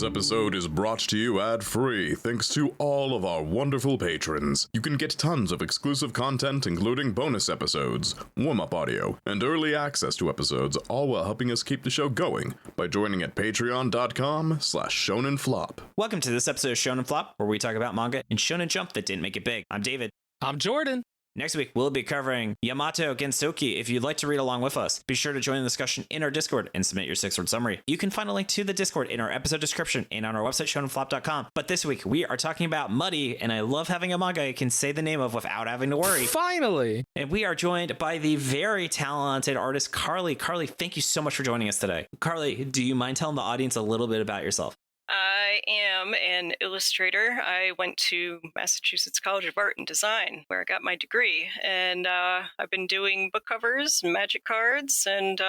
episode is brought to you ad-free thanks to all of our wonderful patrons. You can get tons of exclusive content, including bonus episodes, warm-up audio, and early access to episodes, all while helping us keep the show going by joining at patreon.com/shonenflop. Welcome to this episode of Shonen Flop, where we talk about manga and Shonen Jump that didn't make it big. I'm David. I'm Jordan. Next week, we'll be covering Yamato Gensoki. If you'd like to read along with us, be sure to join the discussion in our Discord and submit your 6-word summary. You can find a link to the Discord in our episode description and on our website, shonenflop.com. But this week, we are talking about Muddy, and I love having a manga I can say the name of without having to worry. Finally! And we are joined by the very talented artist, Carly. Carly, thank you so much for joining us today. Carly, do you mind telling the audience a little bit about yourself? I am an illustrator. I went to Massachusetts College of Art and Design, where I got my degree. And I've been doing book covers, magic cards, and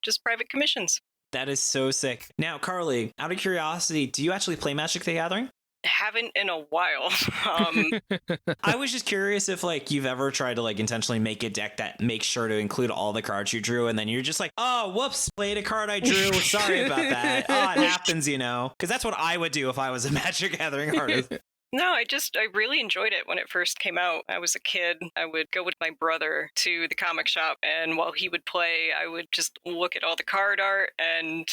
just private commissions. That is so sick. Now, Carly, out of curiosity, do you actually play Magic the Gathering? Haven't in a while. I was just curious if you've ever tried to intentionally make a deck that makes sure to include all the cards you drew, and then you're just like, oh, whoops, played a card I drew. Sorry about that. Oh, it happens, because that's what I would do if I was a Magic Gathering artist. No, I really enjoyed it when it first came out. I was a kid. I would go with my brother to the comic shop, and while he would play, I would just look at all the card art and,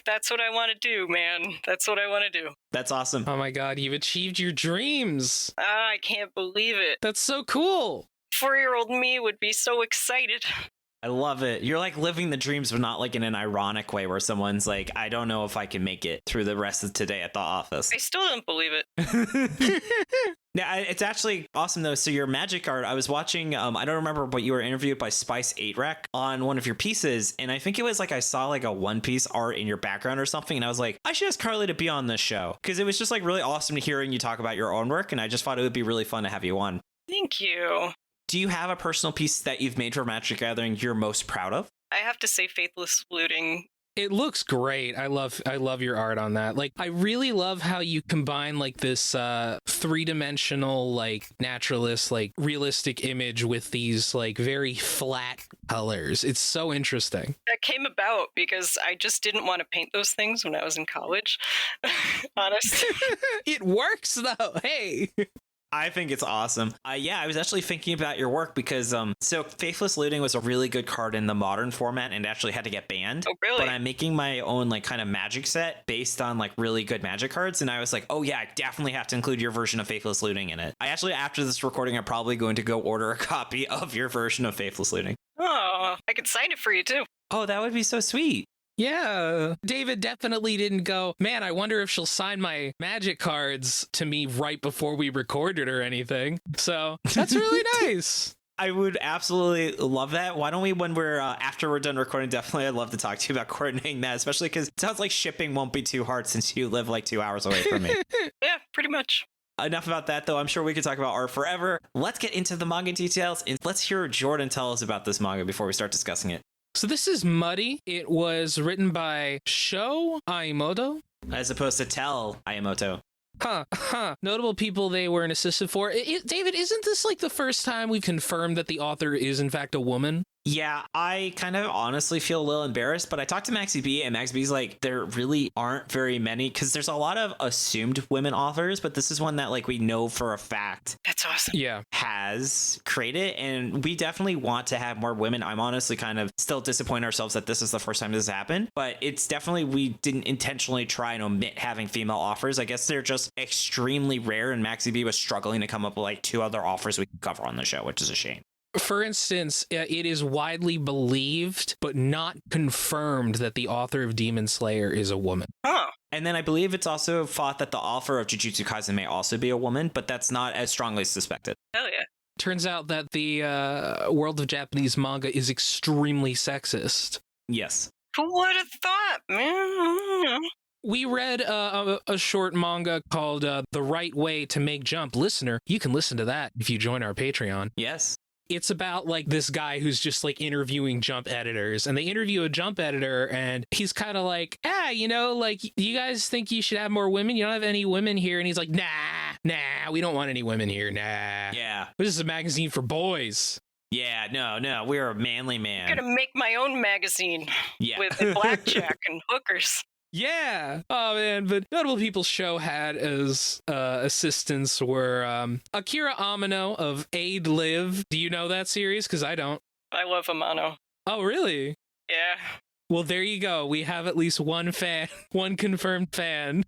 that's what I want to do, man. That's what I want to do. That's awesome. Oh my god, you've achieved your dreams. I can't believe it. That's so cool. 4-year-old me would be so excited. I love it. You're living the dreams, but not in an ironic way where someone's like, I don't know if I can make it through the rest of today at the office. I still don't believe it. Yeah, it's actually awesome though. So your magic art, I was watching, I don't remember, but you were interviewed by Spice 8 Rec on one of your pieces. And I think it was I saw a One Piece art in your background or something. And I was like, I should ask Carly to be on this show. Because it was just really awesome hearing you talk about your own work. And I just thought it would be really fun to have you on. Thank you. Do you have a personal piece that you've made for Magic Gathering you're most proud of? I have to say Faithless Looting. It looks great. I love your art on that. I really love how you combine this three-dimensional naturalist realistic image with these very flat colors. It's so interesting. That came about because I just didn't want to paint those things when I was in college. Honestly. It works though. Hey. I think it's awesome. I was actually thinking about your work because so Faithless Looting was a really good card in the modern format and actually had to get banned. Oh, really? But I'm making my own kind of magic set based on really good magic cards, and I was like, oh yeah, I definitely have to include your version of Faithless Looting in it. I actually, after this recording, I'm probably going to go order a copy of your version of Faithless Looting. Oh, I could sign it for you too. Oh, that would be so sweet. Yeah, David definitely didn't go, man, I wonder if she'll sign my magic cards to me right before we recorded or anything. So that's really nice. I would absolutely love that. Why don't we, when we're after we're done recording, definitely I'd love to talk to you about coordinating that, especially because it sounds like shipping won't be too hard since you live 2 hours away from me. Yeah, pretty much. Enough about that, though. I'm sure we could talk about art forever. Let's get into the manga details, and let's hear Jordan tell us about this manga before we start discussing it. So this is Muddy. It was written by Shou Aimoto. As opposed to Tell Aimoto. Notable people they were an assistant for. David, isn't this the first time we've confirmed that the author is in fact a woman? Yeah, I kind of honestly feel a little embarrassed, but I talked to MaxyBee, and MaxyBee's there really aren't very many, because there's a lot of assumed women authors, but this is one that we know for a fact. That's awesome. Yeah. Has created, and we definitely want to have more women. I'm honestly kind of still disappointed ourselves that this is the first time this has happened, but it's definitely, we didn't intentionally try and omit having female authors. I guess they're just extremely rare, and MaxyBee was struggling to come up with 2 other authors we could cover on the show, which is a shame. For instance, it is widely believed, but not confirmed, that the author of Demon Slayer is a woman. Huh. And then I believe it's also thought that the author of Jujutsu Kaisen may also be a woman, but that's not as strongly suspected. Hell yeah. Turns out that the world of Japanese manga is extremely sexist. Yes. Who would have thought, man? We read a short manga called The Right Way to Make Jump. Listener, you can listen to that if you join our Patreon. Yes. It's about this guy who's just interviewing Jump editors, and they interview a Jump editor, and he's kind of you guys think you should have more women? You don't have any women here. And he's like, nah, we don't want any women here. Nah. Yeah. This is a magazine for boys. Yeah, no, we're a manly man. I'm gonna make my own magazine. Yeah. With blackjack and hookers. Yeah. Oh man, but notable people Shou had as assistants were Akira Amano of Aid Live. Do you know that series? Because I don't. I love Amano. Oh, really? Yeah. Well, there you go. We have at least one fan, one confirmed fan.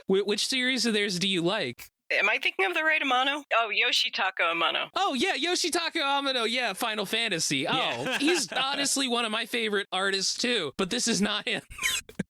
Which series of theirs do you like? Am I thinking of the right Amano? Oh, Yoshitaka Amano. Oh, yeah, Yoshitaka Amano. Yeah, Final Fantasy. Oh, Yeah. he's honestly one of my favorite artists, too. But this is not him.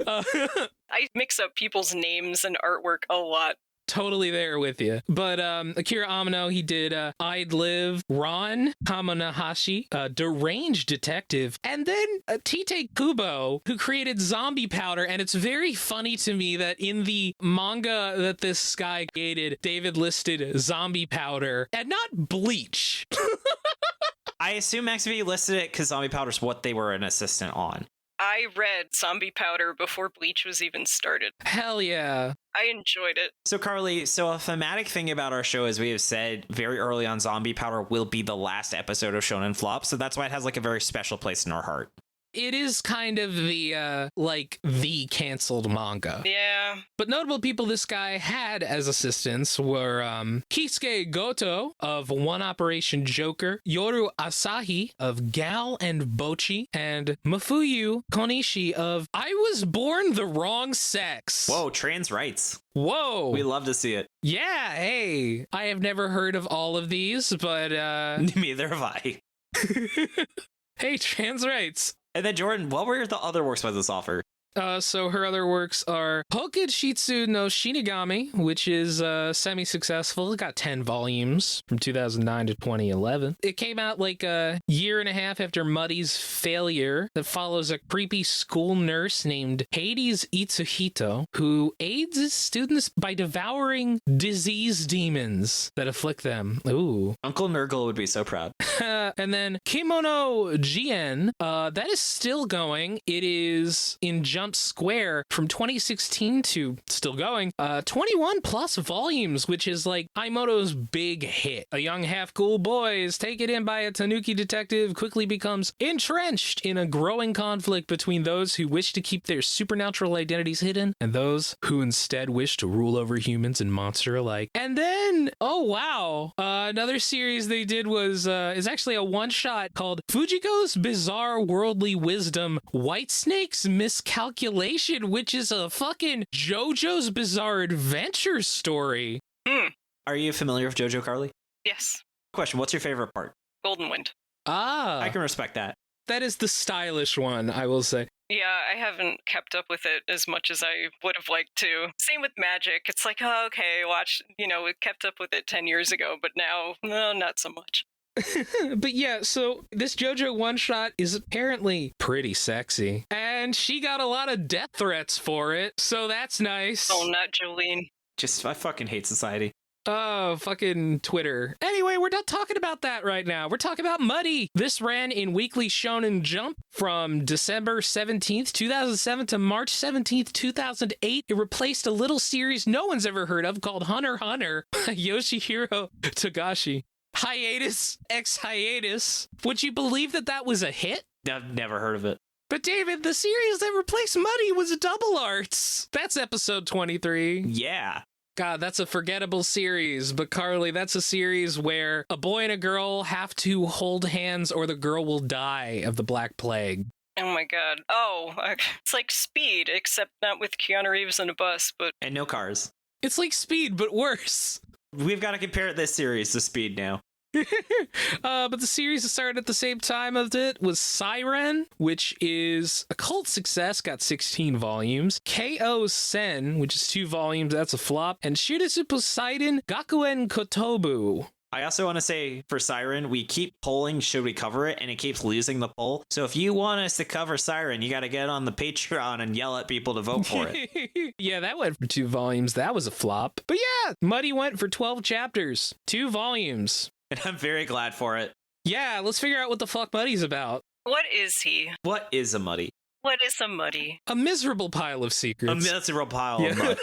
I mix up people's names and artwork a lot. Totally there with you. But Akira Amano, he did I'd Live, Ron Kamanahashi, Deranged Detective, and then Tite Kubo, who created Zombie Powder. And it's very funny to me that in the manga that this guy created, David listed Zombie Powder and not Bleach. I assume MaxyBee listed it because Zombie Powder's what they were an assistant on. I read Zombie Powder before Bleach was even started. Hell yeah. I enjoyed it. So, Carly, a thematic thing about our show, as we have said very early on, Zombie Powder will be the last episode of Shonen Flop. So that's why it has like a very special place in our heart. It is kind of the canceled manga. Yeah. But notable people this guy had as assistants were Kisuke Goto of One Operation Joker, Yoru Asahi of Gal and Bochi, and Mafuyu Konishi of I Was Born the Wrong Sex. Whoa, trans rights. Whoa. We love to see it. Yeah, hey. I have never heard of all of these, but Neither have I. hey, trans rights. And then, Jordan, what were the other works by this author? So her other works are Hokujitsu no Shinigami, which is semi-successful. It got 10 volumes from 2009 to 2011. It came out like a year and a half after Muddy's failure that follows a creepy school nurse named Hades Itsuhito who aids his students by devouring disease demons that afflict them. Ooh. Uncle Nurgle would be so proud. And then Kimono Jien, that is still going. It is in Jump Square from 2016 to still going. 21 plus volumes, which is like Aimoto's big hit. A young half-cool boy is taken in by a Tanuki detective, quickly becomes entrenched in a growing conflict between those who wish to keep their supernatural identities hidden and those who instead wish to rule over humans and monster alike. And then, oh wow, another series they did was is actually a one-shot called Fujiko's Bizarre Worldly Wisdom Whitesnake's Miscalculation, which is a fucking JoJo's Bizarre Adventure story. Are you familiar with JoJo, Carly? Yes. Question, what's your favorite part? Golden Wind. Ah, I can respect that. that is the stylish one, I will say. Yeah, I haven't kept up with it as much as I would have liked to. Same with Magic. It's like, oh, okay, watch, we kept up with it 10 years ago, but now, no, not so much. But yeah, so this JoJo one-shot is apparently pretty sexy. And she got a lot of death threats for it, so that's nice. Oh, not Jolene. I fucking hate society. Oh, fucking Twitter. Anyway, we're not talking about that right now. We're talking about Muddy. This ran in Weekly Shonen Jump from December 17th, 2007 to March 17th, 2008. It replaced a little series no one's ever heard of called Hunter x Hunter by Yoshihiro Togashi. Hiatus x hiatus. Would you believe that was a hit? I've never heard of it. But David, the series that replaced Muddy was Double Arts. That's episode 23. Yeah. God, that's a forgettable series. But Carly, that's a series where a boy and a girl have to hold hands or the girl will die of the Black Plague. Oh my god. Oh, it's like Speed, except not with Keanu Reeves in a bus, but... And no cars. It's like Speed, but worse. We've got to compare this series to Speed now. But the series that started at the same time as it was Siren, which is a cult success, got 16 volumes. K.O. Sen, which is 2 volumes, that's a flop. And Shurisu Poseidon Gakuen Kotobu. I also want to say for Siren, we keep polling should we cover it, and it keeps losing the poll. So if you want us to cover Siren, you got to get on the Patreon and yell at people to vote for it. Yeah, that went for 2 volumes. That was a flop. But yeah, Muddy went for 12 chapters, 2 volumes. And I'm very glad for it. Yeah, let's figure out what the fuck Muddy's about. What is he? What is a muddy? What is a muddy? A miserable pile of secrets. That's a real pile of mud.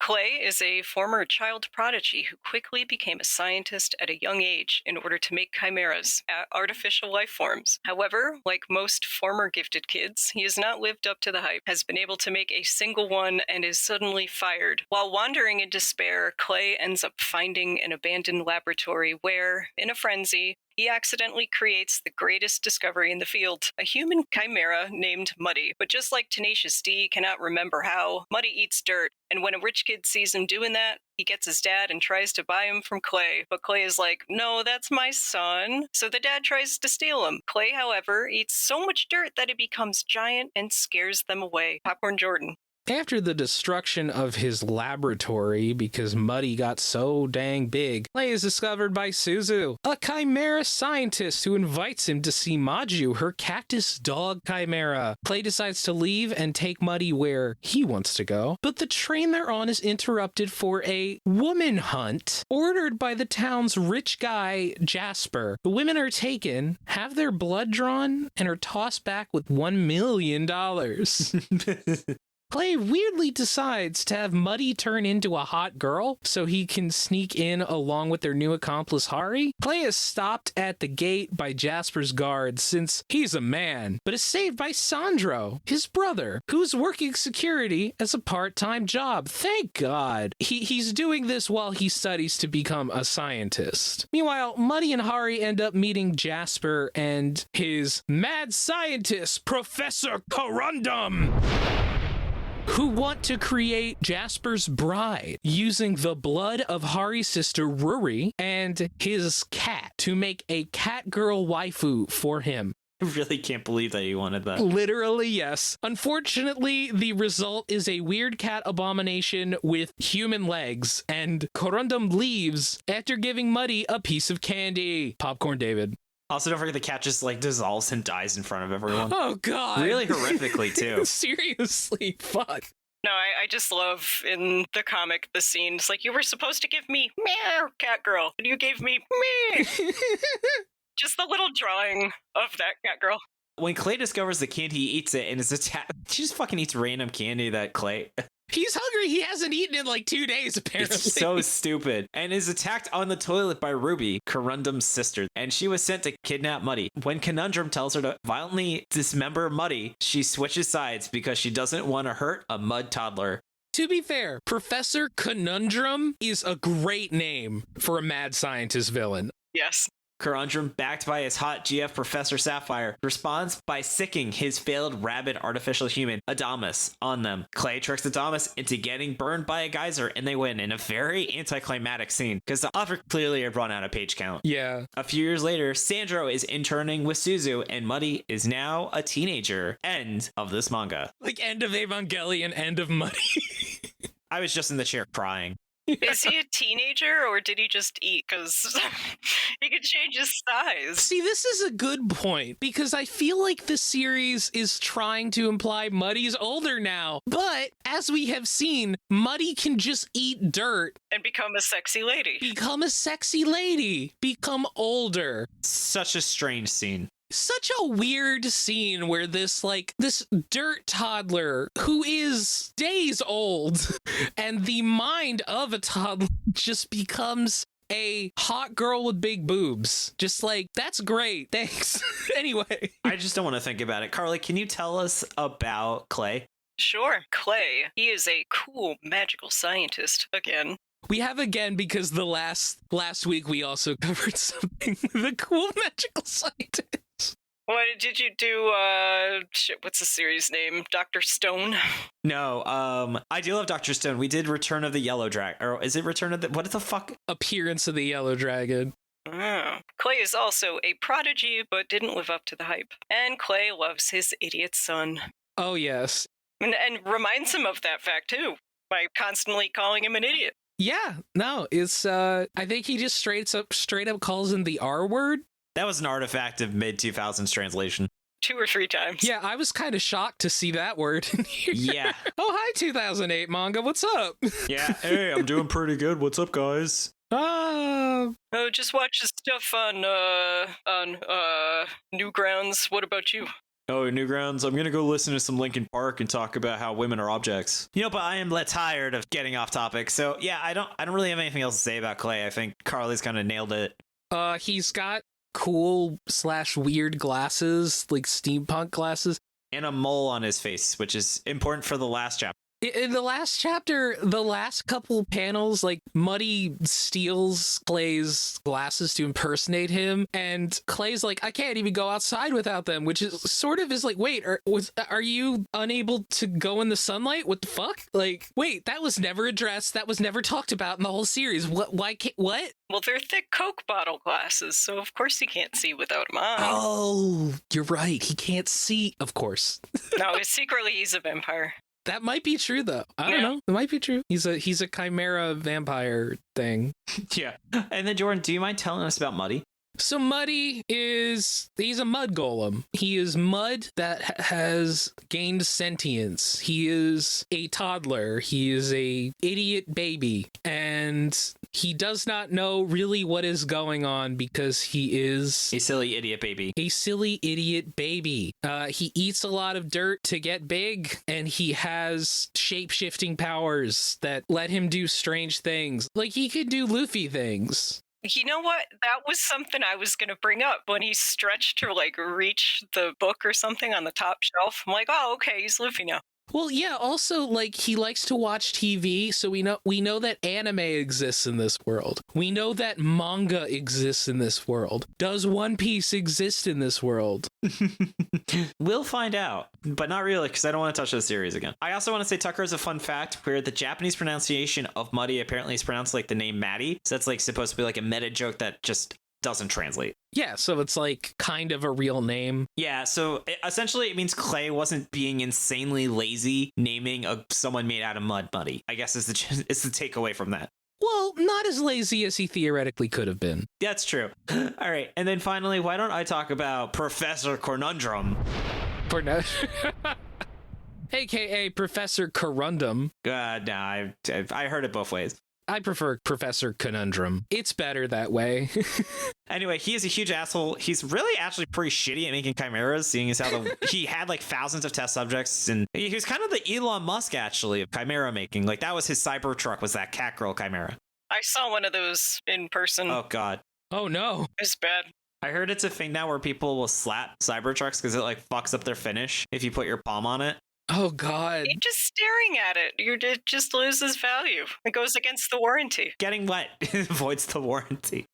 Clay is a former child prodigy who quickly became a scientist at a young age in order to make chimeras, artificial life forms. However, like most former gifted kids, he has not lived up to the hype, has been able to make a single one, and is suddenly fired. While wandering in despair, Clay ends up finding an abandoned laboratory where, in a frenzy, he accidentally creates the greatest discovery in the field, a human chimera named Muddy. But just like Tenacious D cannot remember how, Muddy eats dirt, and when a rich kid sees him doing that, he gets his dad and tries to buy him from Clay. But Clay is like, no, that's my son. So the dad tries to steal him. Clay, however, eats so much dirt that it becomes giant and scares them away. Popcorn Jordan. After the destruction of his laboratory, because Muddy got so dang big, Clay is discovered by Suzu, a chimera scientist who invites him to see Maju, her cactus dog chimera. Clay decides to leave and take Muddy where he wants to go, but the train they're on is interrupted for a woman hunt ordered by the town's rich guy, Jasper. The women are taken, have their blood drawn, and are tossed back with $1 million. Clay weirdly decides to have Muddy turn into a hot girl so he can sneak in along with their new accomplice Hari. Clay is stopped at the gate by Jasper's guards since he's a man, but is saved by Sandro, his brother, who's working security as a part-time job. Thank God. He's doing this while he studies to become a scientist. Meanwhile, Muddy and Hari end up meeting Jasper and his mad scientist, Professor Corundum, who want to create Jasper's bride using the blood of Hari's sister Ruri and his cat to make a cat girl waifu for him. I really can't believe that you wanted that. Literally, yes. Unfortunately, the result is a weird cat abomination with human legs, and Corundum leaves after giving Muddy a piece of candy. Popcorn David. Also, don't forget the cat just like dissolves and dies in front of everyone. Oh, God. Really horrifically, too. Seriously, fuck. No, I just love in the comic the scene. It's like, you were supposed to give me meow, cat girl, and you gave me me. Just the little drawing of that cat girl. When Clay discovers the candy, he eats it and is attacked. She just fucking eats random candy that Clay. He's hungry. He hasn't eaten in like 2 days, apparently. It's so stupid. And is attacked on the toilet by Ruby, Corundum's sister. And she was sent to kidnap Muddy. When Conundrum tells her to violently dismember Muddy, she switches sides because she doesn't want to hurt a mud toddler. To be fair, Professor Conundrum is a great name for a mad scientist villain. Yes. Corundrum, backed by his hot GF Professor Sapphire, responds by sicking his failed rabid artificial human, Adamas, on them. Clay tricks Adamas into getting burned by a geyser, and they win in a very anticlimactic scene, because the author clearly had run out of page count. Yeah. A few years later, Sandro is interning with Suzu, and Muddy is now a teenager. End of this manga. Like end of Evangelion, end of Muddy. I was just in the chair crying. Is he a teenager or did he just eat? Because he could change his size. See, this is a good point because I feel like the series is trying to imply Muddy's older now. But as we have seen, Muddy can just eat dirt And become a sexy lady. become a sexy lady, become older. Such a strange scene. Such a weird scene where this dirt toddler who is days old and the mind of a toddler just becomes a hot girl with big boobs. Just like, that's great. Thanks. Anyway. I just don't want to think about it. Carly, can you tell us about Clay? Sure. Clay. He is a cool magical scientist again. We have again because the last week we also covered something with a cool magical scientist. What did you do? What's the series name? Dr. Stone? No, I do love Dr. Stone. We did Return of the Yellow Dragon. Or is it Return of the... What the fuck? Appearance of the Yellow Dragon. Oh. Clay is also a prodigy, but didn't live up to the hype. And Clay loves his idiot son. Oh, yes. And reminds him of that fact, too, by constantly calling him an idiot. Yeah, no, it's, I think he just straight up calls him the R word. That was an artifact of mid-2000s translation. 2 or 3 times. Yeah, I was kind of shocked to see that word in here. Yeah. Oh, hi, 2008 manga. What's up? Yeah. Hey, I'm doing pretty good. What's up, guys? Oh, Just watch his stuff on Newgrounds. What about you? Oh, Newgrounds, I'm gonna go listen to some Linkin Park and talk about how women are objects. But I am tired of getting off topic. So yeah, I don't really have anything else to say about Clay. I think Carly's kind of nailed it. He's got cool/weird glasses, like steampunk glasses. And a mole on his face, which is important for the last chapter. In the last chapter, the last couple panels, like Muddy steals Clay's glasses to impersonate him, and Clay's like, I can't even go outside without them, which is sort of is like, wait, are you unable to go in the sunlight? What the fuck? Like, wait, that was never addressed. That was never talked about in the whole series. What? Why can't? What? Well, they're thick Coke bottle glasses, so of course he can't see without them on. Oh, you're right. He can't see, of course. No, secretly he's a vampire. That might be true, though. I don't know. It might be true. He's a chimera vampire thing. Yeah. And then, Jordan, do you mind telling us about Muddy? So Muddy he's a mud golem. He is mud that has gained sentience. He is a toddler. He is a idiot baby. And he does not know really what is going on because he is a silly idiot baby. A silly idiot baby. He eats a lot of dirt to get big, and he has shape-shifting powers that let him do strange things. Like, he could do Luffy things. You know what? That was something I was going to bring up when he stretched to reach the book or something on the top shelf. I'm like, oh, okay, he's Luffy now. Well, yeah, also, he likes to watch TV, so we know that anime exists in this world. We know that manga exists in this world. Does One Piece exist in this world? We'll find out, but not really, because I don't want to touch the series again. I also want to say, Tucker, is a fun fact where the Japanese pronunciation of Muddy apparently is pronounced like the name Maddie. So that's supposed to be a meta joke that just doesn't translate. Yeah, so it's kind of a real name. Yeah, so essentially it means Clay wasn't being insanely lazy naming someone made out of mud Muddy. I guess is the takeaway from that. Well, not as lazy as he theoretically could have been. That's true. All right, and then finally, why don't I talk about Professor Conundrum? AKA Professor Corundum. No, I heard it both ways. I prefer Professor Conundrum. It's better that way. Anyway, he is a huge asshole. He's really actually pretty shitty at making chimeras, seeing as how he had thousands of test subjects, and he was kind of the Elon Musk actually of chimera making. That was his Cybertruck, was that Catgirl chimera. I saw one of those in person. Oh god. Oh no. It's bad. I heard it's a thing now where people will slap Cybertrucks because it fucks up their finish if you put your palm on it. Oh god. You're just staring at it. It just loses value. It goes against the warranty. Getting wet avoids the warranty.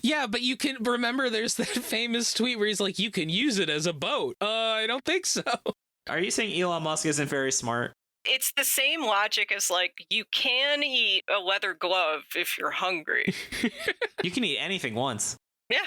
Yeah, but you can remember there's that famous tweet where he's like, you can use it as a boat. I don't think so. Are you saying Elon Musk isn't very smart? It's the same logic as you can eat a leather glove if you're hungry. You can eat anything once. Yeah.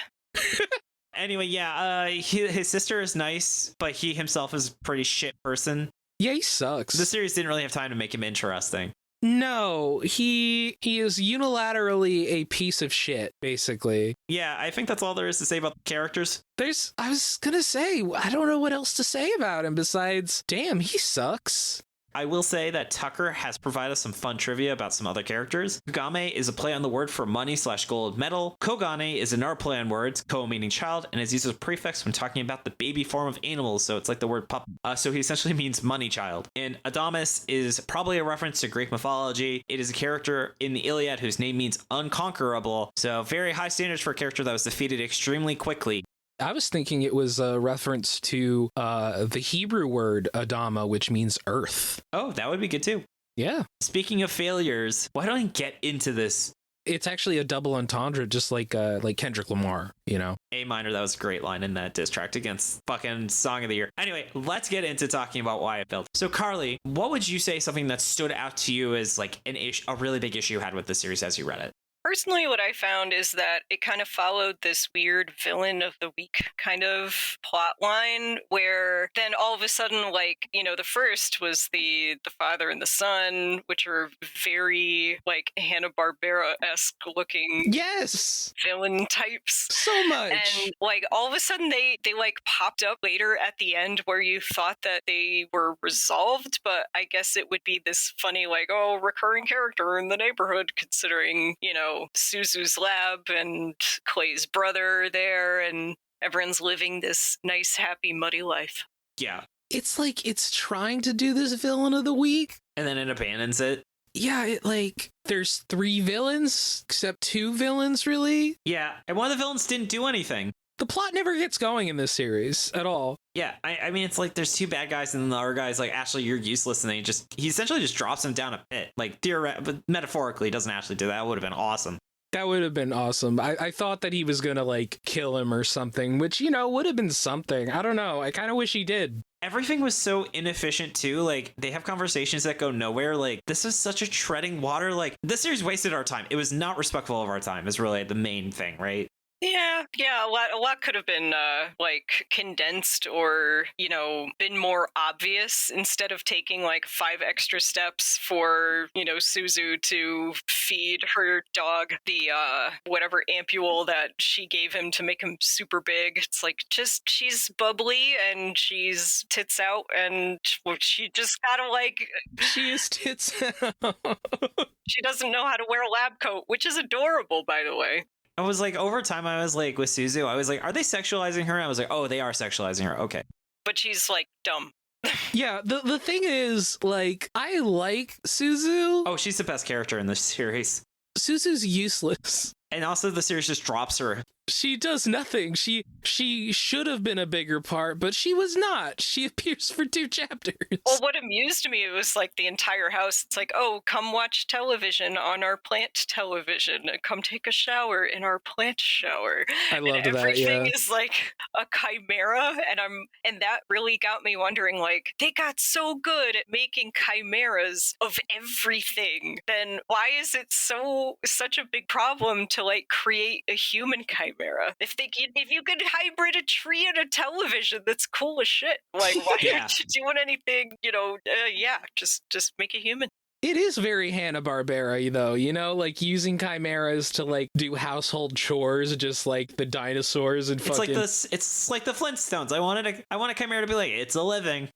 Anyway, yeah, his sister is nice, but he himself is a pretty shit person. Yeah, he sucks. The series didn't really have time to make him interesting. No, he is unilaterally a piece of shit, basically. Yeah, I think that's all there is to say about the characters. I was gonna say, I don't know what else to say about him besides, damn, he sucks. I will say that Tucker has provided some fun trivia about some other characters. Kagame is a play on the word for money/gold medal. Kogane is another play on words, ko meaning child, and is used as a prefix when talking about the baby form of animals, so it's like the word pup. So he essentially means money child. And Adamas is probably a reference to Greek mythology. It is a character in the Iliad whose name means unconquerable, so very high standards for a character that was defeated extremely quickly. I was thinking it was a reference to the Hebrew word Adama, which means earth. Oh, that would be good too. Yeah. Speaking of failures, why don't I get into this? It's actually a double entendre, just like Kendrick Lamar, A minor, that was a great line in that diss track against fucking Song of the Year. Anyway, let's get into talking about why it failed. So, Carly, what would you say something that stood out to you as a really big issue you had with the series as you read it? Personally, what I found is that it kind of followed this weird villain of the week kind of plot line where then all of a sudden, the first was the father and the son, which are very Hanna-Barbera-esque looking yes villain types. So much. And all of a sudden they popped up later at the end where you thought that they were resolved, but I guess it would be this funny recurring character in the neighborhood considering, Suzu's lab and Clay's brother there. And Everyone's living this nice, happy, muddy life. Yeah. It's like it's trying to do this villain of the week. And then it abandons it. Yeah, there's 3 villains, except 2 villains, really. Yeah, and one of the villains didn't do anything. The plot never gets going in this series at all. Yeah, I mean, it's like there's 2 bad guys, and then the other guy's like, Ashley, you're useless, and then he essentially just drops him down a pit. Like, but metaphorically, he doesn't actually do that. It would have been awesome. That would have been awesome. I thought that he was gonna, like, kill him or something, which, would have been something. I don't know. I kind of wish he did. Everything was so inefficient, too. Like, they have conversations that go nowhere. Like, this is such a treading water. Like, this series wasted our time. It was not respectful of our time, is really the main thing, right? Yeah, a lot could have been like condensed or, been more obvious instead of taking like 5 extra steps for, Suzu to feed her dog the whatever ampule that she gave him to make him super big. It's like she's bubbly and she's tits out and she just gotta she is tits out. She doesn't know how to wear a lab coat, which is adorable, by the way. I was like, over time, I was like, with Suzu, I was like, are they sexualizing her? And I was like, oh, they are sexualizing her. Okay. But she's like dumb. Yeah, the thing is, like, I like Suzu. Oh, she's the best character in this series. Suzu's useless. And also the series just drops her. She does nothing. She should have been a bigger part, but she was not. She appears for 2 chapters. Well, what amused me was like the entire house. It's like, oh, come watch television on our plant television. Come take a shower in our plant shower. I loved that. Everything Yeah. is like a chimera, and that really got me wondering. Like, they got so good at making chimeras of everything. Then why is it such a big problem to like create a human chimera? If you could hybrid a tree and a television, that's cool as shit. Like, why aren't you doing anything? Just make a human. It is very Hanna-Barbera, though, like using chimeras to like do household chores, just like the dinosaurs and fucking. It's like the Flintstones. I want a chimera to be like, it's a living.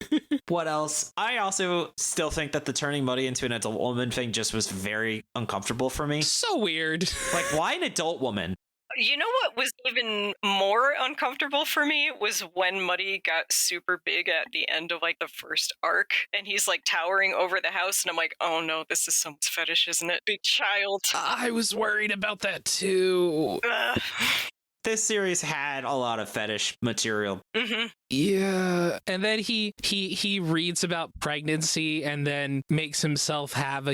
What else? I also still think that the turning Muddy into an adult woman thing just was very uncomfortable for me. So weird. Like, why an adult woman? You know what was even more uncomfortable for me was when Muddy got super big at the end of like the first arc and he's like towering over the house and I'm like, oh no, this is someone's fetish, isn't it? Big child. I was worried about that too. This series had a lot of fetish material. Mm-hmm. Yeah, and then he reads about pregnancy and then makes himself have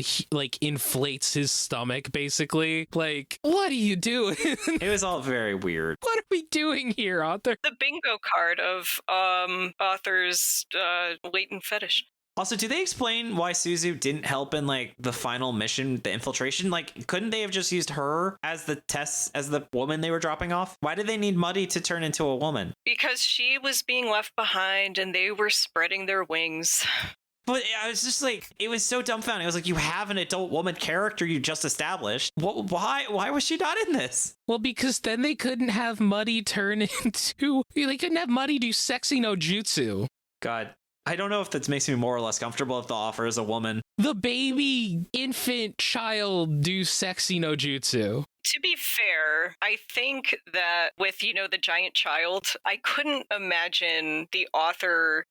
inflates his stomach basically. Like, what are you doing? It was all very weird. What are we doing here, author? The bingo card of author's latent fetish. Also, do they explain why Suzu didn't help in like the final mission, the infiltration? Like, couldn't they have just used her as the woman they were dropping off? Why did they need Muddy to turn into a woman? Because she was being left behind and they were spreading their wings. But I was just like, it was so dumbfounding. I was like, you have an adult woman character you just established. Why was she not in this? Well, because then they couldn't have Muddy turn into... They couldn't have Muddy do sexy no jutsu. God. I don't know if that makes me more or less comfortable if the offer is a woman. The baby, infant, child do sexy no jutsu. To be fair, I think that with, the giant child, I couldn't imagine the author,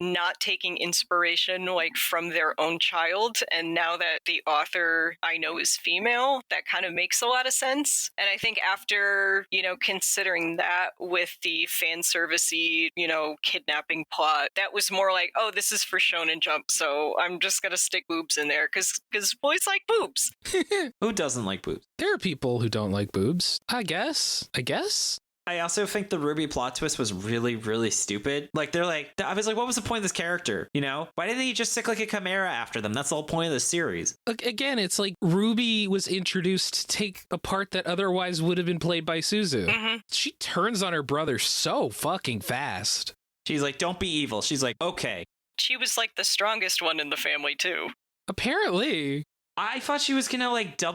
not taking inspiration like from their own child. And now that the author I know is female, that kind of makes a lot of sense. And I think after, considering that with the fan servicey, kidnapping plot, that was more like, oh, this is for Shonen Jump. So I'm just going to stick boobs in there because boys like boobs. Who doesn't like boobs? There are people who don't like boobs. I guess. I also think the Ruby plot twist was really, really stupid. Like, I was like, what was the point of this character? Why didn't they just stick like a chimera after them? That's the whole point of the series. Again, it's like Ruby was introduced to take a part that otherwise would have been played by Suzu. Mm-hmm. She turns on her brother so fucking fast. She's like, don't be evil. She's like, okay. She was like the strongest one in the family, too. Apparently. I thought she was gonna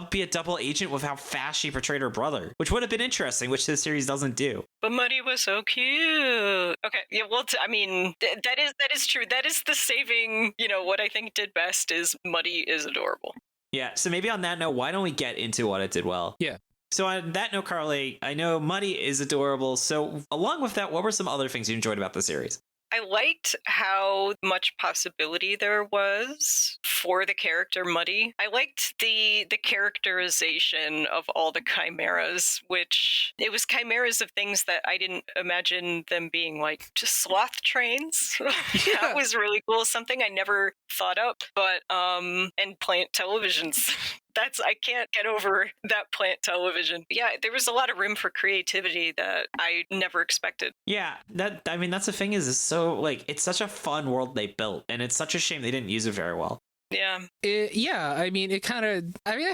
be a double agent with how fast she portrayed her brother, which would have been interesting, which this series doesn't do. But Muddy was so cute. Okay, yeah. Well, that is true. That is the saving. What I think did best is Muddy is adorable. Yeah. So maybe on that note, why don't we get into what it did well? Yeah. So on that note, Carly, I know Muddy is adorable. So along with that, what were some other things you enjoyed about the series? I liked how much possibility there was for the character Muddy. I liked the characterization of all the chimeras, which it was chimeras of things that I didn't imagine them being, like just sloth trains. That was really cool. Something I never thought up, but and plant televisions. I can't get over that plant television. Yeah, there was a lot of room for creativity that I never expected. Yeah, that's the thing is so like it's such a fun world they built, and it's such a shame they didn't use it very well. Yeah. I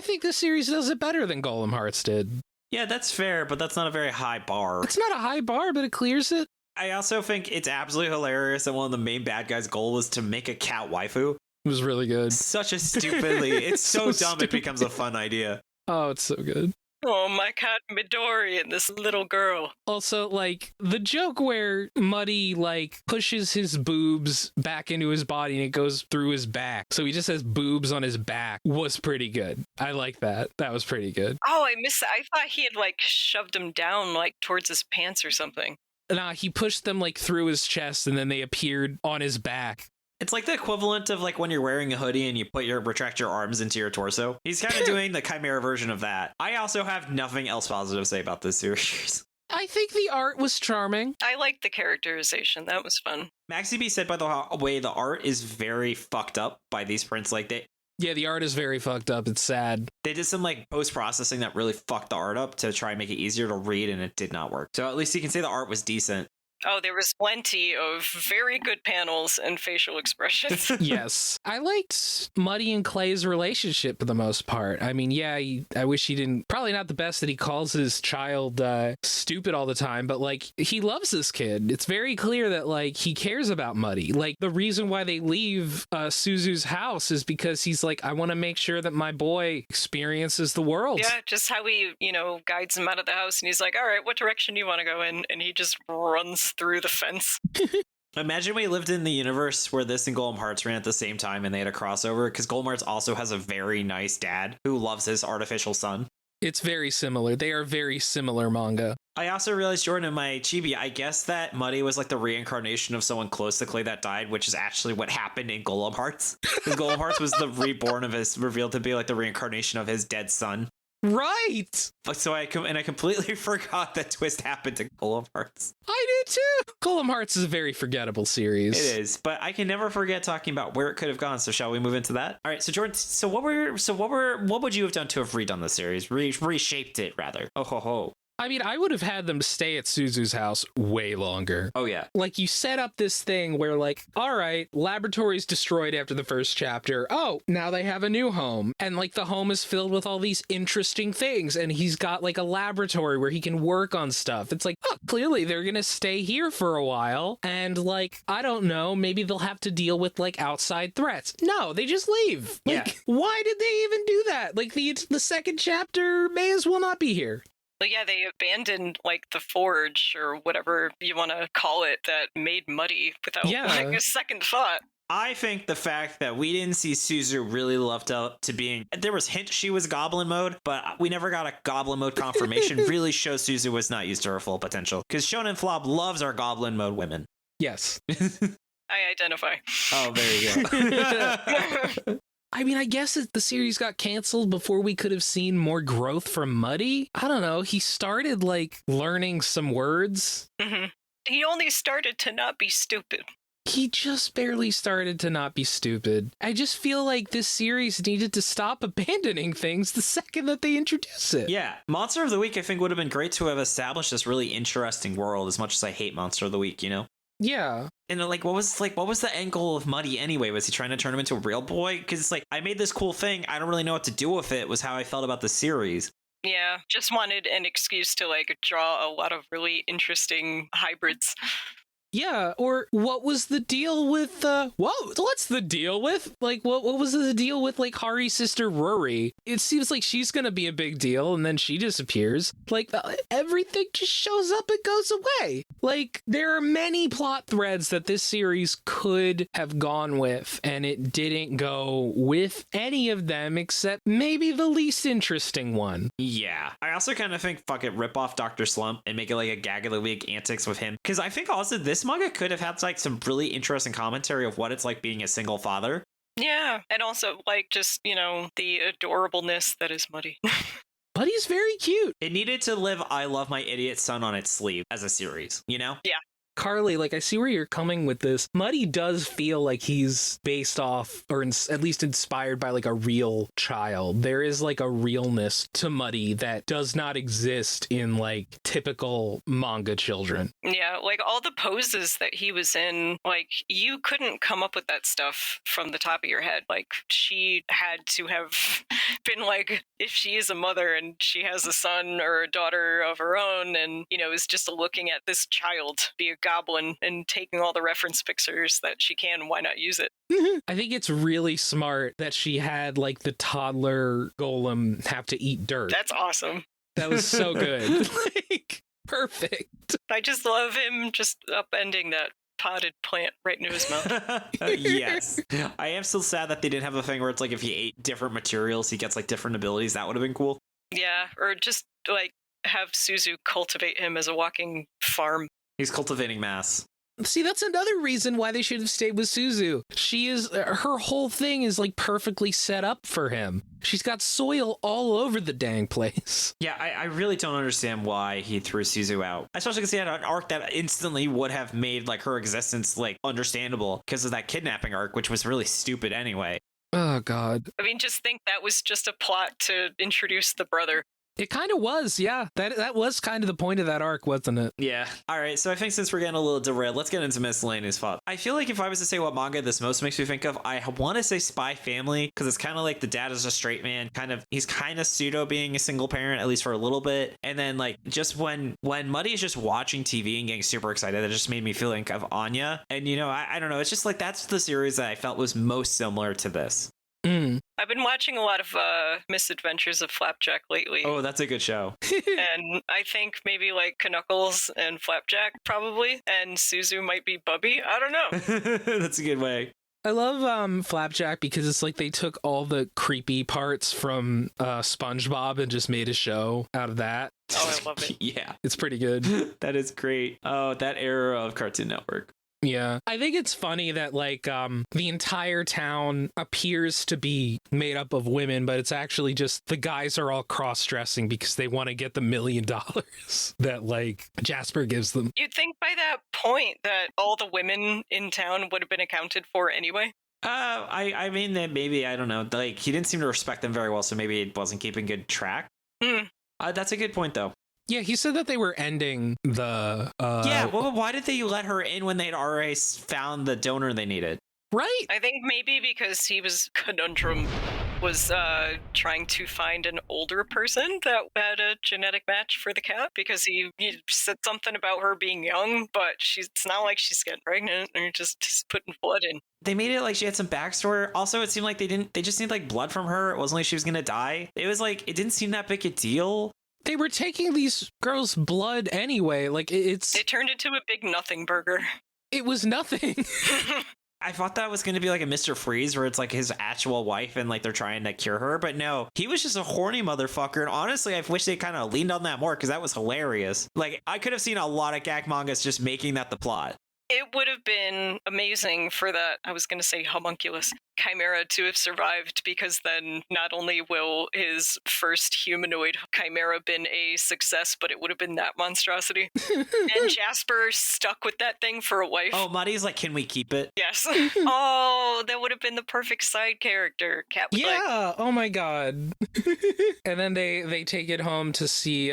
think this series does it better than Golem Hearts did. Yeah, that's fair, but that's not a very high bar. It's not a high bar, but it clears it. I also think it's absolutely hilarious that one of the main bad guys' goal was to make a cat waifu. It was really good. Such a stupidly, it's so dumb stupid. it becomes a fun idea. Oh, it's so good. Oh, my cat Midori and this little girl. Also, like, the joke where Muddy, like, pushes his boobs back into his body and it goes through his back. So he just has boobs on his back was pretty good. I like that. That was pretty good. Oh, I missed that. I thought he had, like, shoved them down, like, towards his pants or something. Nah, he pushed them, like, through his chest and then they appeared on his back. It's like the equivalent of like when you're wearing a hoodie and you retract your arms into your torso. He's kind of doing the chimera version of that. I also have nothing else positive to say about this series. I think the art was charming. I liked the characterization. That was fun. MaxyBee said, by the way, the art is very fucked up by these prints. Like Yeah, the art is very fucked up. It's sad. They did some like post-processing that really fucked the art up to try and make it easier to read, and it did not work. So at least you can say the art was decent. Oh, there was plenty of very good panels and facial expressions. Yes. I liked Muddy and Clay's relationship for the most part. I mean, yeah, I wish he didn't... Probably not the best that he calls his child stupid all the time, but, like, he loves this kid. It's very clear that, like, he cares about Muddy. Like, the reason why they leave Suzu's house is because he's like, I want to make sure that my boy experiences the world. Yeah, just how he, guides him out of the house, and he's like, all right, what direction do you want to go in? And he just runs through the fence. Imagine we lived in the universe where this and Golem Hearts ran at the same time and they had a crossover, because Golem Hearts also has a very nice dad who loves his artificial son. It's very similar. They are very similar manga. I also realized, Jordan, in my chibi, I guess that Muddy was like the reincarnation of someone close to Clay that died, which is actually what happened in Golem Hearts. Because Golem Hearts was the reborn of his, revealed to be like the reincarnation of his dead son. Right. So I completely forgot that twist happened to Golem Hearts. I did too. Golem Hearts is a very forgettable series. It is, but I can never forget talking about where it could have gone. So shall we move into that? All right. So Jordan, what would you have done to have redone the series, reshaped it rather? Oh ho ho. I mean, I would have had them stay at Suzu's house way longer. Oh, yeah. Like, you set up this thing where, like, all right, laboratory's destroyed after the first chapter. Oh, now they have a new home. And, like, the home is filled with all these interesting things. And he's got, like, a laboratory where he can work on stuff. It's like, oh, clearly they're going to stay here for a while. And, like, I don't know, maybe they'll have to deal with, like, outside threats. No, they just leave. Like, yeah. Why did they even do that? Like, the second chapter may as well not be here. But yeah, they abandoned, like, the forge or whatever you want to call it that made Muddy without, like, a second thought. I think the fact that we didn't see Suzu really lived up to being... There was hints she was goblin mode, but we never got a goblin mode confirmation. Really shows Suzu was not used to her full potential. Because Shonen Flop loves our goblin mode women. Yes. I identify. Oh, there you go. I mean, I guess the series got canceled before we could have seen more growth from Muddy. I don't know. He started, like, learning some words. Mm-hmm. He only started to not be stupid. He just barely started to not be stupid. I just feel like this series needed to stop abandoning things the second that they introduce it. Yeah. Monster of the Week, I think, would have been great to have established this really interesting world, as much as I hate Monster of the Week, you know? Yeah. And like what was the end goal of Muddy anyway? Was he trying to turn him into a real boy? Because it's like, I made this cool thing, I don't really know what to do with it, was how I felt about the series. Yeah, just wanted an excuse to, like, draw a lot of really interesting hybrids. Yeah, or what was the deal with what's the deal with what was the deal with like Hari's sister Rory? It seems like she's gonna be a big deal and then she disappears. Everything just shows up and goes away. There are many plot threads that this series could have gone with, and it didn't go with any of them except maybe the least interesting one. Yeah. I also kind of think fuck it, rip off Dr. Slump and make it like a gag of the week antics with him. Because I think also this manga could have had like some really interesting commentary of what it's like being a single father. Yeah, and also just, the adorableness that is Muddy. But he's very cute. It needed to live I Love My Idiot Son on its sleeve as a series, Yeah. Carly, I see where you're coming with this. Muddy does feel like he's based off, or at least inspired by, a real child. There is, a realness to Muddy that does not exist in, typical manga children. Yeah, all the poses that he was in, you couldn't come up with that stuff from the top of your head. She had to have been, if she is a mother and she has a son or a daughter of her own and, is just looking at this child be a goblin and taking all the reference pictures that she can, why not use it? I think it's really smart that she had the toddler golem have to eat dirt. That's awesome. That was so good. Perfect. I just love him just upending that potted plant right into his mouth. Yes. I am still sad that they didn't have a thing where it's if he ate different materials, he gets different abilities. That would have been cool. Yeah, or just have Suzu cultivate him as a walking farm. He's cultivating mass. See, that's another reason why they should have stayed with Suzu. Her whole thing is perfectly set up for him. She's got soil all over the dang place. Yeah, I really don't understand why he threw Suzu out. Especially because he had an arc that instantly would have made her existence understandable because of that kidnapping arc, which was really stupid anyway. Oh, God. I mean, just think that was just a plot to introduce the brother. It kind of was, yeah. That was kind of the point of that arc, wasn't it? Yeah. All right, so I think since we're getting a little derailed, let's get into miscellaneous thought. I feel like if I was to say what manga this most makes me think of, I want to say Spy Family, because it's kind of the dad is a straight man, he's kind of pseudo being a single parent, at least for a little bit. And then just when Muddy is just watching TV and getting super excited, that just made me feel of Anya. And I don't know, it's just that's the series that I felt was most similar to this. I've been watching a lot of Misadventures of Flapjack lately. Oh, that's a good show. And I think maybe Knuckles and Flapjack probably, and Suzu might be Bubby. I don't know. That's a good way. I love Flapjack because it's they took all the creepy parts from SpongeBob and just made a show out of that. Oh, I love it. Yeah. It's pretty good. That is great. Oh, that era of Cartoon Network. Yeah. I think it's funny that the entire town appears to be made up of women, but it's actually just the guys are all cross-dressing because they want to get the $1 million that Jasper gives them. You'd think by that point that all the women in town would have been accounted for anyway. I mean that maybe, I don't know, he didn't seem to respect them very well, so maybe it wasn't keeping good track. That's a good point though. Yeah, he said that they were ending the... Yeah, well, why did they let her in when they'd already found the donor they needed? Right? I think maybe because he was Conundrum was trying to find an older person that had a genetic match for the cat, because he said something about her being young, but it's not like she's getting pregnant or just putting blood in. They made it she had some backstory. Also, it seemed they just need blood from her. It wasn't like she was gonna die. It was it didn't seem that big a deal. They were taking these girls' blood anyway. It turned into a big nothing burger. It was nothing. I thought that was going to be a Mr. Freeze where it's his actual wife and they're trying to cure her. But no, he was just a horny motherfucker. And honestly, I wish they kind of leaned on that more because that was hilarious. I could have seen a lot of gag mangas just making that the plot. It would have been amazing for that, I was going to say homunculus, chimera to have survived, because then not only will his first humanoid chimera been a success, but it would have been that monstrosity. And Jasper stuck with that thing for a wife. Oh, Muddy's can we keep it? Yes. Oh, that would have been the perfect side character. Cat was yeah. Oh my God. And then they take it home to see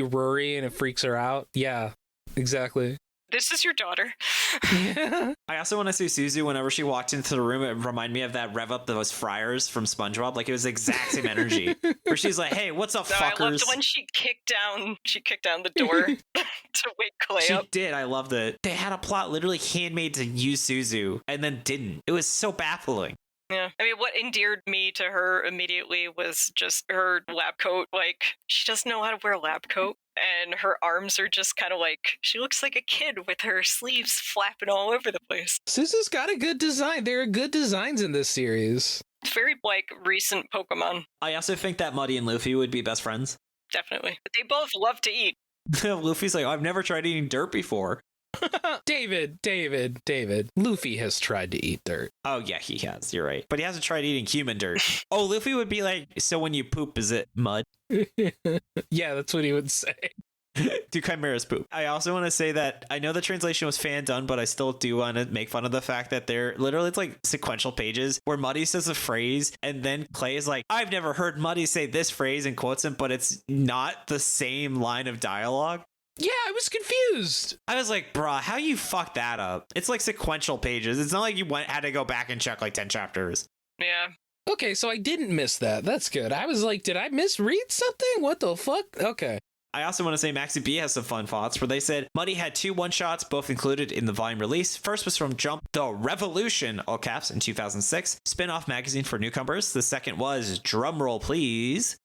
Rory, and it freaks her out. Yeah, exactly. this is your daughter. I also want to see Suzu whenever she walked into the room. It reminded me of that Rev Up Those Friars from SpongeBob. Like, it was the exact same energy. Where she's like, hey, what's up, No, fuckers? I loved when she kicked down the door to wake Clay She up. did. I loved it. They had a plot literally handmade to use Suzu and then didn't. It was so baffling. Yeah. I mean, what endeared me to her immediately was just her lab coat. Like, she doesn't know how to wear a lab coat. And her arms are just kind of like, she looks like a kid with her sleeves flapping all over the place. Suzu's got a good design. There are good designs in this series. It's very, like, recent Pokemon. I also think that Muddy and Luffy would be best friends. Definitely. But they both love to eat. Luffy's like, I've never tried eating dirt before. David. Luffy has tried to eat dirt. Oh, yeah, he has. You're right. But he hasn't tried eating human dirt. Oh, Luffy would be like, so when you poop, is it mud? Yeah, that's what he would say. Do chimeras poop? I also want to say that I know the translation was fan done, but I still do want to make fun of the fact that they're literally, it's like sequential pages where Muddy says a phrase and then Clay is like, I've never heard Muddy say this phrase, and quotes him, but it's not the same line of dialogue. Yeah, I was confused. I was like, bruh, how you fucked that up? It's like sequential pages. It's not like you had to go back and check like 10 chapters. Yeah. Okay, so I didn't miss that. That's good. I was like, did I misread something? What the fuck? Okay. I also want to say MaxyBee has some fun thoughts where they said Muddy had 2 one-shots, both included in the volume release. First was from Jump, The Revolution, all caps, in 2006, spin-off magazine for newcomers. The second was, drumroll please,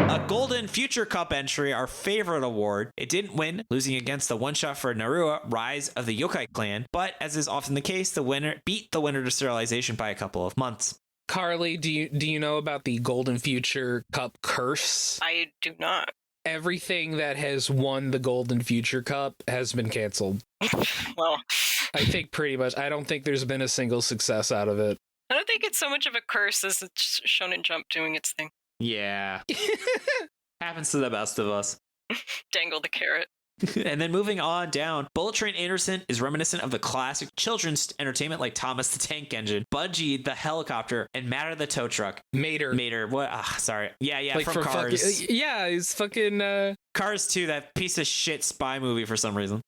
a Golden Future Cup entry, our favorite award. It didn't win, losing against the one-shot for Narua, Rise of the Yokai Clan, but as is often the case, the winner beat the winner to serialization by a couple of months. Carly, do you know about the Golden Future Cup curse? I do not. Everything that has won the Golden Future Cup has been canceled. Well, I think pretty much. I don't think there's been a single success out of it. I don't think it's so much of a curse as it's Shonen Jump doing its thing. Yeah. Happens to the best of us. Dangle the carrot. And then moving on down, Bullet Train Anderson is reminiscent of the classic children's entertainment like Thomas the Tank Engine, Budgie the Helicopter, and Matter the Tow Truck. Mater. What? Sorry. Yeah, Like from Cars. Yeah, it's fucking... Cars 2, that piece of shit spy movie for some reason.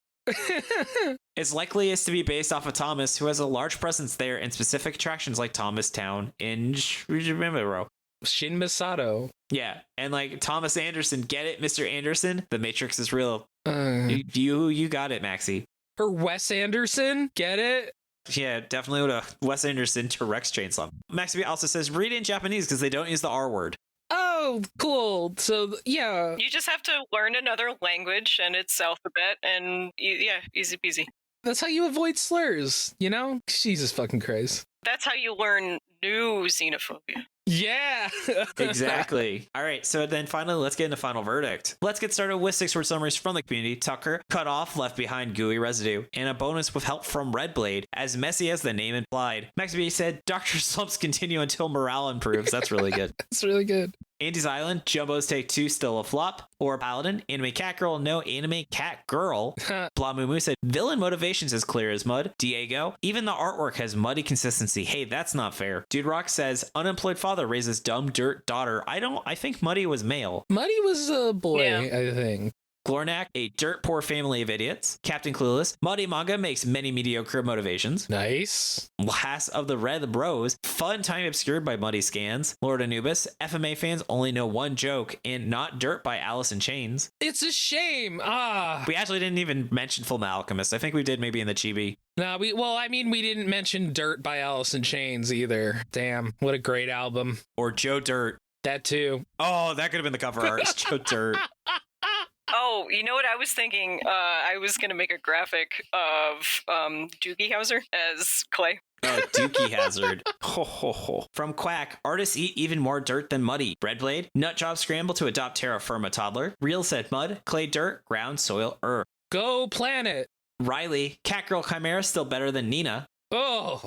It's likely is to be based off of Thomas, who has a large presence there in specific attractions like Thomas Town in Shimimaro. Shin Masato. Yeah, and like Thomas Anderson, get it, Mr. Anderson? The Matrix is real. You got it, Maxie. Or Wes Anderson, get it? Yeah, definitely would have Wes Anderson directs Chainsaw. MaxyBee also says read it in Japanese because they don't use the R word. Oh, cool. So, yeah. You just have to learn another language and its alphabet, and yeah, easy peasy. That's how you avoid slurs, you know? Jesus fucking Christ. That's how you learn new xenophobia. Yeah. Exactly. All right, so then finally, let's get into final verdict. Let's get started with 6 word summaries from the community. Tucker, cut off, left behind, gooey residue, and a bonus with help from Red Blade, as messy as the name implied. MaxyBee said, Dr. Slumps continue until morale improves. That's really good. That's really good. Andy's Island, Jumbo's Take 2, still a flop. Or Paladin, Anime Cat Girl, no Anime Cat Girl. Blamumu said, villain motivations as clear as mud. Diego, even the artwork has muddy consistency. Hey, that's not fair. Dude Rock says, unemployed father raises dumb dirt daughter. I think Muddy was male. Muddy was a boy, Yeah. I think. Glornak, a dirt poor family of idiots. Captain Clueless, Muddy Manga makes many mediocre motivations. Nice. Last of the Red Bros, fun time obscured by Muddy scans. Lord Anubis, FMA fans only know one joke, and Not Dirt by Alice in Chains. It's a shame. We actually didn't even mention Full Metal Alchemist. I think we did maybe in the chibi. No, we didn't mention Dirt by Alice in Chains either. Damn, what a great album. Or Joe Dirt. That too. Oh, that could have been the cover art. It's Joe Dirt. Oh, you know what I was thinking? I was going to make a graphic of Doogie Howser as Clay. Oh, Dookie Hazard. Ho, ho, ho. From Quack, artists eat even more dirt than Muddy. Redblade, Nutjob scramble to adopt terra firma toddler. Real said mud, clay dirt, ground, soil, Go Planet. Riley, Catgirl Chimera still better than Nina. Oh.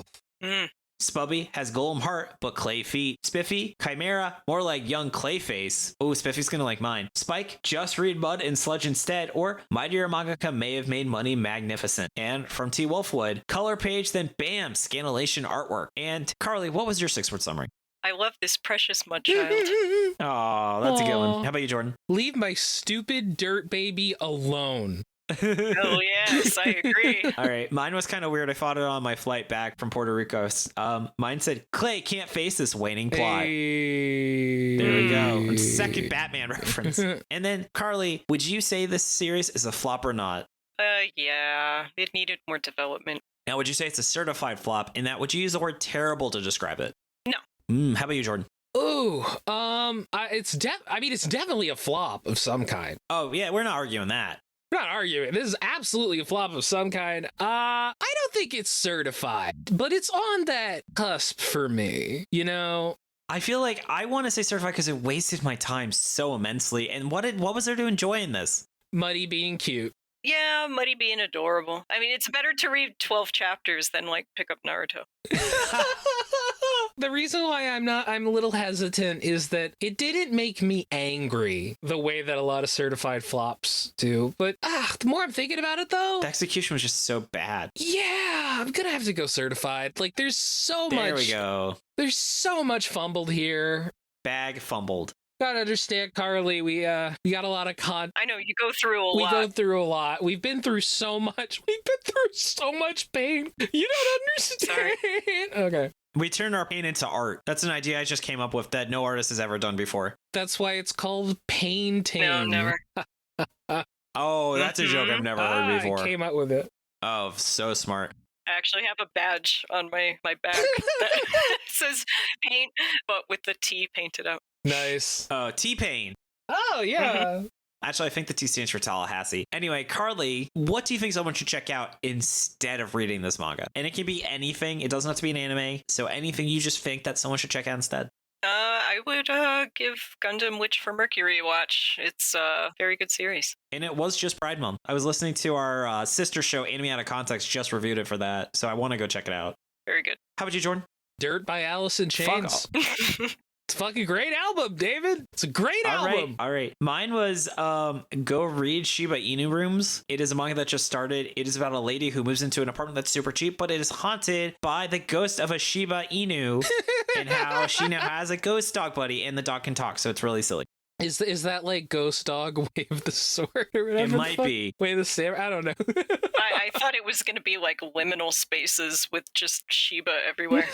Spubby has golem heart, but clay feet. Spiffy, Chimera, more like young Clayface. Oh, Spiffy's gonna like mine. Spike, just read Mud and Sludge instead, or Mightier Mangaka may have made money magnificent. And from T. Wolfwood, color page, then bam, scanlation artwork. And Carly, what was your 6 word summary? I love this precious mud child. Oh, that's a good one. How about you, Jordan? Leave my stupid dirt baby alone. Oh, yes, I agree. All right, mine was kind of weird. I fought it on my flight back from Puerto Rico. Mine said, Clay can't face this waning plot. Hey. There we go. Second Batman reference. And then, Carly, would you say this series is a flop or not? Yeah, it needed more development. Now, would you say it's a certified flop? And that would you use the word terrible to describe it? No. How about you, Jordan? Ooh, it's definitely a flop of some kind. Oh, yeah, we're not arguing that. We're not arguing. This is absolutely a flop of some kind. I don't think it's certified, but it's on that cusp for me, you know? I feel like I want to say certified because it wasted my time so immensely. And what was there to enjoy in this? Muddy being cute. Yeah, Muddy being adorable. I mean, it's better to read 12 chapters than, like, pick up Naruto. The reason why I'm a little hesitant is that it didn't make me angry the way that a lot of certified flops do. But the more I'm thinking about it, though, The execution was just so bad. yeah, I'm gonna have to go certified. Like, there's so much. There we go. There's so much fumbled here. Bag fumbled. Gotta understand, Carly. We got a lot of I know, you go through a lot. We go through a lot. We've been through so much. We've been through so much pain. You don't understand. Okay. We turn our pain into art. That's an idea I just came up with that no artist has ever done before. That's why it's called painting. No, never. Oh, that's a joke I've never heard before. I came up with it. Oh, so smart. I actually have a badge on my back that says paint, but with the T painted out. Nice. Oh, T-Pain. Oh, yeah. Actually, I think the T stands for Tallahassee. Anyway, Carly, what do you think someone should check out instead of reading this manga? And it can be anything. It doesn't have to be an anime. So anything you just think that someone should check out instead. I would give Gundam Witch for Mercury a watch. It's a very good series. And it was just Pride Month. I was listening to our sister show, Anime Out of Context, just reviewed it for that. So I want to go check it out. Very good. How about you, Jordan? Dirt by Alice in Chains. It's a fucking great album, David. It's a great album. All right. Mine was go read Shiba Inu Rooms. It is a manga that just started. It is about a lady who moves into an apartment that's super cheap, but it is haunted by the ghost of a Shiba Inu and how she now has a ghost dog buddy and the dog can talk. So it's really silly. Is that like Ghost Dog Wave the Sword or whatever? It might be. Wave the Samurai? I don't know. I thought it was going to be like liminal spaces with just Shiba everywhere.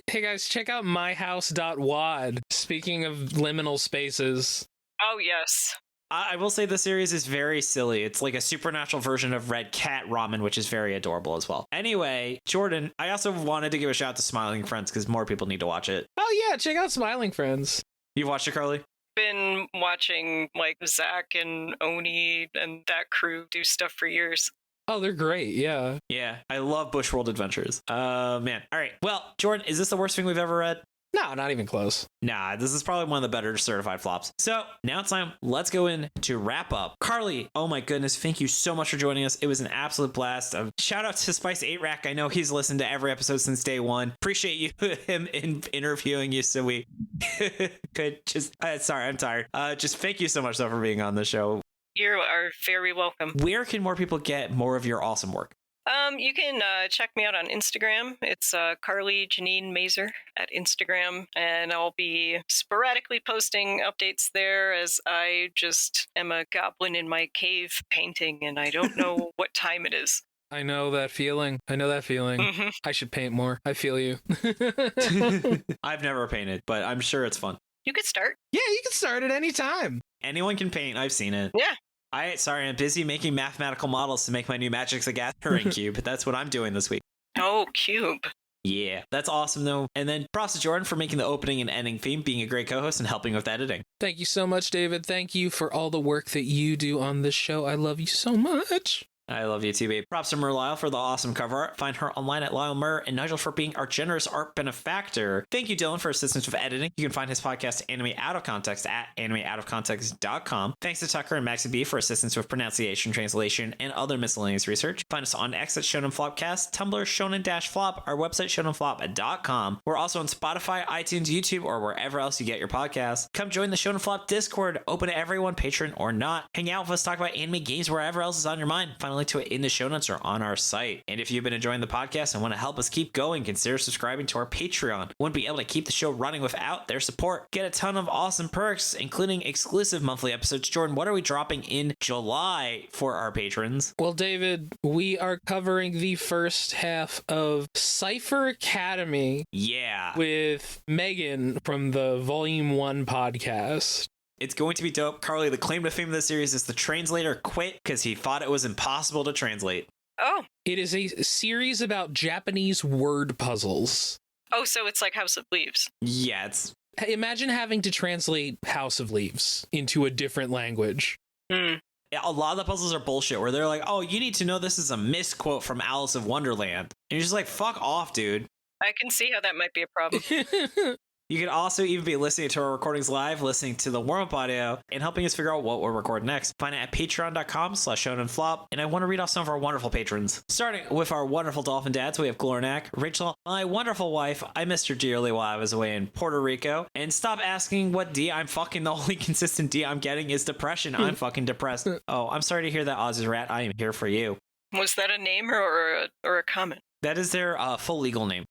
Hey guys, check out myhouse.wad. Speaking of liminal spaces. Oh, yes. I will say the series is very silly. It's like a supernatural version of Red Cat Ramen, which is very adorable as well. Anyway, Jordan, I also wanted to give a shout out to Smiling Friends because more people need to watch it. Oh yeah, check out Smiling Friends. You've watched it, Carly? Been watching like Zach and Oni and that crew do stuff for years. Oh, they're great. Yeah. Yeah, I love Bushworld Adventures. Man. All right. Well, Jordan, is this the worst thing we've ever read? No, not even close. Nah, this is probably one of the better certified flops. So now it's time. Let's go in to wrap up. Carly, oh my goodness, thank you so much for joining us. It was an absolute blast. Shout out to Spice 8 Rack. I know he's listened to every episode since day one. Appreciate him interviewing you so we could just. Sorry, I'm tired. Just thank you so much though for being on the show. You are very welcome. Where can more people get more of your awesome work? You can check me out on Instagram. It's Carly Janine Mazur at Instagram, and I'll be sporadically posting updates there as I just am a goblin in my cave painting, and I don't know what time it is. I know that feeling. Mm-hmm. I should paint more. I feel you. I've never painted, but I'm sure it's fun. You could start. Yeah, you can start at any time. Anyone can paint. I've seen it. Yeah. I'm busy making mathematical models to make my new Magic the Gathering cube. That's what I'm doing this week. Oh, cube. Yeah, that's awesome though. And then props to Jordan for making the opening and ending theme, being a great co-host and helping with editing. Thank you so much, David. Thank you for all the work that you do on this show. I love you so much. I love you too, babe. Props to Merliel for the awesome cover art. Find her online at Lyle Murr, and Nigel for being our generous art benefactor. Thank you, Dylan, for assistance with editing. You can find his podcast, Anime Out of Context, at animeoutofcontext.com. Thanks to Tucker and MaxyBee for assistance with pronunciation, translation, and other miscellaneous research. Find us on X at Shonen Flopcast, Tumblr, Shonen-Flop, our website, shonenflop.com. We're also on Spotify, iTunes, YouTube, or wherever else you get your podcasts. Come join the Shonen Flop Discord, open to everyone, patron or not. Hang out with us, talk about anime games, wherever else is on your mind. Finally, link to it in the show notes or on our site. And if you've been enjoying the podcast and want to help us keep going, consider subscribing to our Patreon. Wouldn't be able to keep the show running without their support. Get a ton of awesome perks, including exclusive monthly episodes. Jordan, what are we dropping in July for our patrons? Well, David, we are covering the first half of Cypher Academy. Yeah. With Megan from the Volume 1 podcast. It's going to be dope. Carly, the claim to fame of the series is the translator quit because he thought it was impossible to translate. Oh. It is a series about Japanese word puzzles. Oh, so it's like House of Leaves. Yeah, it's... Imagine having to translate House of Leaves into a different language. Hmm. Yeah, a lot of the puzzles are bullshit where they're like, oh, you need to know this is a misquote from Alice of Wonderland. And you're just like, fuck off, dude. I can see how that might be a problem. You can also even be listening to our recordings live, listening to the warm-up audio, and helping us figure out what we'll record next. Find it at patreon.com/shonenflop. And I want to read off some of our wonderful patrons. Starting with our wonderful dolphin dads, we have Glornak, Rachel, my wonderful wife. I missed her dearly while I was away in Puerto Rico. And stop asking what D I'm fucking. The only consistent D I'm getting is depression. I'm fucking depressed. Oh, I'm sorry to hear that, Oz's Rat. I am here for you. Was that a name or a comment? That is their full legal name.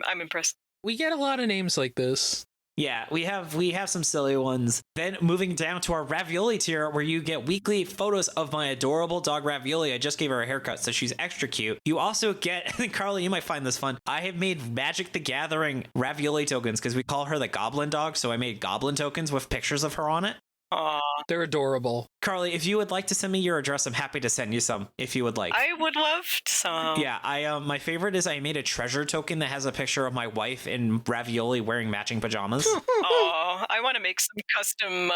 I'm impressed. We get a lot of names like this. Yeah, we have some silly ones. Then moving down to our Ravioli tier, where you get weekly photos of my adorable dog Ravioli. I just gave her a haircut, so she's extra cute. You also get, and Carly, you might find this fun, I have made Magic the Gathering Ravioli tokens, because we call her the Goblin Dog, so I made Goblin tokens with pictures of her on it. Aww. They're adorable. Carly, if you would like to send me your address, I'm happy to send you some, if you would like. I would love some. Yeah, my favorite is I made a treasure token that has a picture of my wife in Ravioli wearing matching pajamas. Oh, I want to make some custom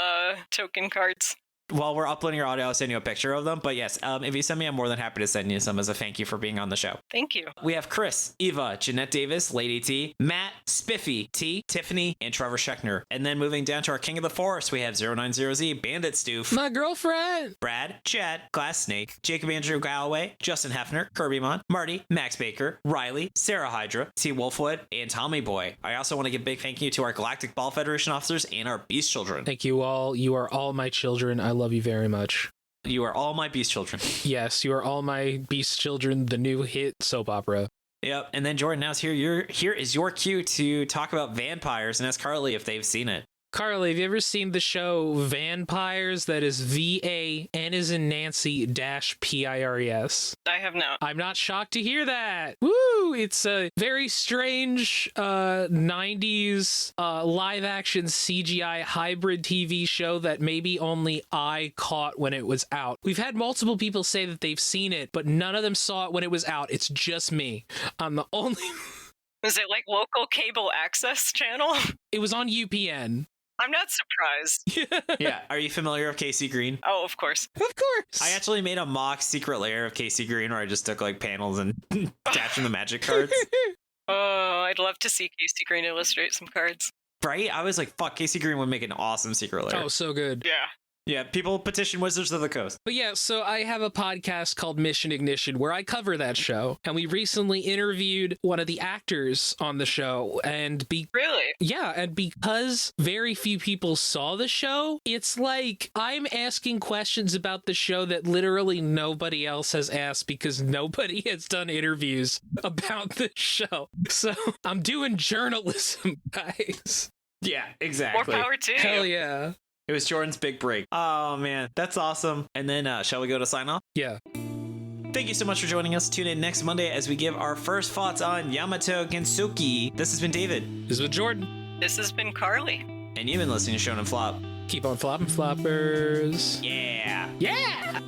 token cards. While we're uploading your audio, I'll send you a picture of them. But yes, if you send me, I'm more than happy to send you some as a thank you for being on the show. Thank you. We have Chris, Eva, Jeanette Davis, Lady T, Matt, Spiffy, T, Tiffany, and Trevor Schechner. And then moving down to our King of the Forest, we have 090Z, Bandit Stoof, My girlfriend, Brad, Chad, Glass Snake, Jacob Andrew Galloway, Justin Hefner, Kirbymon, Marty, Max Baker, Riley, Sarah Hydra, T Wolfwood, and Tommy Boy. I also want to give a big thank you to our Galactic Ball Federation officers and our Beast Children. Thank you all. You are all my children. I love you very much. You are all my Beast Children. Yes, you are all my Beast Children, the new hit soap opera. Yep. And then Jordan, now's here is your cue to talk about vampires and ask Carly if they've seen it. Carly, have you ever seen the show Vampires? That is VAN as in Nancy -PIRES. I have not. I'm not shocked to hear that. Woo! It's a very strange 90s live action CGI hybrid TV show that maybe only I caught when it was out. We've had multiple people say that they've seen it, but none of them saw it when it was out. It's just me. I'm the only... Is it like local cable access channel? It was on UPN. I'm not surprised. Yeah. Are you familiar with Casey Green? Oh, of course. Of course. I actually made a mock secret layer of Casey Green where I just took like panels and attached them to magic cards. Oh, I'd love to see Casey Green illustrate some cards. Right? I was like, fuck, Casey Green would make an awesome secret layer. Oh, so good. Yeah. Yeah, people petition Wizards of the Coast. But yeah, so I have a podcast called Mission Ignition where I cover that show. And we recently interviewed one of the actors on the show. And Really? Yeah, and because very few people saw the show, it's like I'm asking questions about the show that literally nobody else has asked because nobody has done interviews about the show. So I'm doing journalism, guys. Yeah, exactly. More power to Hell you. yeah. It was Jordan's big break. Oh, man. That's awesome. And then, shall we go to sign off? Yeah. Thank you so much for joining us. Tune in next Monday as we give our first thoughts on Yamato Gensuki. This has been David. This is with Jordan. This has been Carly. And you've been listening to Shonen Flop. Keep on flopping, floppers. Yeah. Yeah!